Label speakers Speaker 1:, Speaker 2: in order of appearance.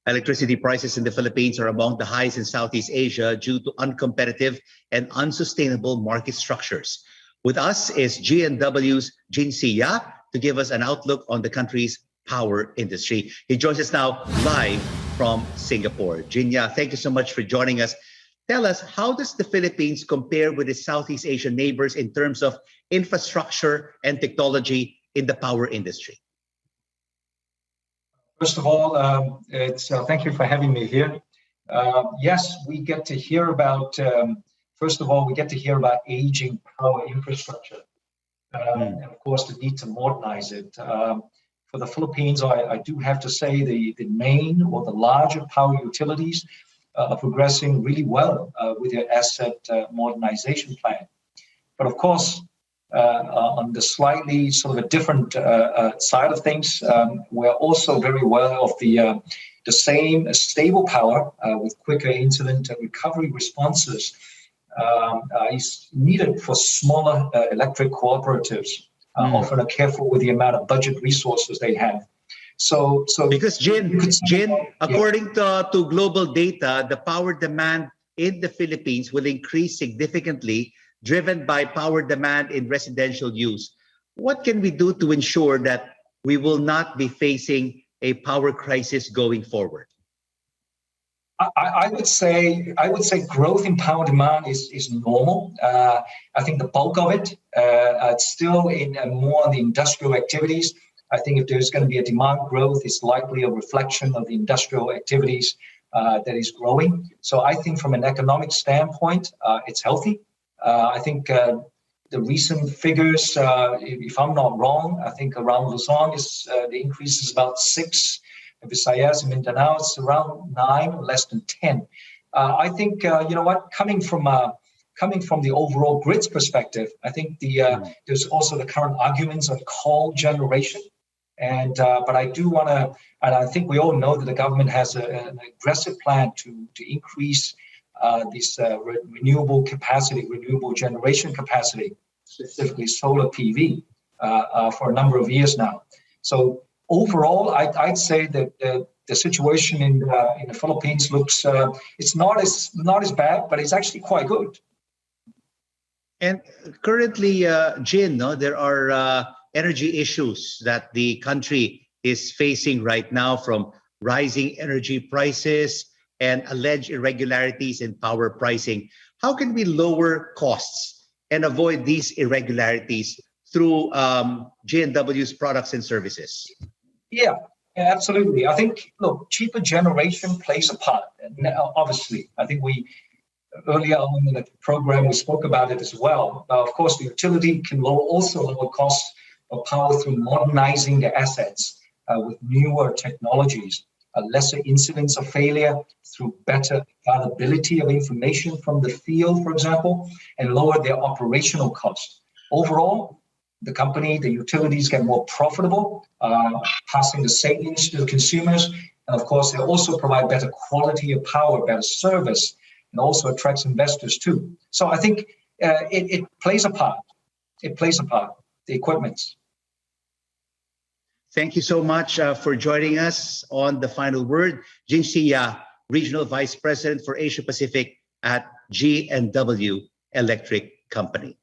Speaker 1: Electricity prices in the Philippines are among the highest in Southeast Asia due to uncompetitive and unsustainable market structures. With us is GNW's Giin to give us an outlook on the country's power industry. He joins us now live from Singapore. Giin, thank you so much for joining us. Tell us, how does the Philippines compare with its Southeast Asian neighbors in terms of infrastructure and technology in the power industry?
Speaker 2: First of all, thank you for having me here. Yes, we get to hear about, first of all, we get to hear about aging power infrastructure. And of course, the need to modernize it. For the Philippines, I do have to say the main or the larger power utilities are progressing really well with their asset modernization plan. But of course, on the slightly sort of a different side of things, we're also very aware of the same stable power with quicker incident recovery responses is needed for smaller electric cooperatives, often are careful with the amount of budget resources they have. So
Speaker 1: because Giin, according to global data, the power demand in the Philippines will increase significantly, driven by power demand in residential use. What can we do to ensure that we will not be facing a power crisis going forward?
Speaker 2: I would say growth in power demand is normal. I think the bulk of it, it's still in more on the industrial activities. I think if there's going to be a demand growth, it's likely a reflection of the industrial activities that is growing. So I think from an economic standpoint, it's healthy. I think the recent figures, if I'm not wrong, I think around Luzon the increase is about 6. Visayas and Mindanao, it's around 9 or less than 10. I think you know what, coming from the overall grids perspective, I think there's also the current arguments on coal generation, and but I do want to, and I think we all know that the government has an aggressive plan to increase this renewable generation capacity, specifically solar PV, for a number of years now. So overall, I'd say that the situation in the Philippines looks it's not as bad, but it's actually quite good.
Speaker 1: And currently, Giin, there are energy issues that the country is facing right now, from rising energy prices and alleged irregularities in power pricing. How can we lower costs and avoid these irregularities through GNW's products and services?
Speaker 2: Yeah, absolutely. I think, look, cheaper generation plays a part. Obviously, I think earlier on in the program, we spoke about it as well. Of course, the utility can also lower costs of power through modernizing the assets with newer technologies, lesser incidents of failure through better availability of information from the field, for example, and lower their operational costs. Overall, the utilities get more profitable, passing the savings to the consumers. And of course, they also provide better quality of power, better service, and also attracts investors too. So I think it plays a part. It plays a part, the equipments.
Speaker 1: Thank you so much for joining us on The Final Word. Giin, Regional Vice President for Asia Pacific at GNW Electric Company.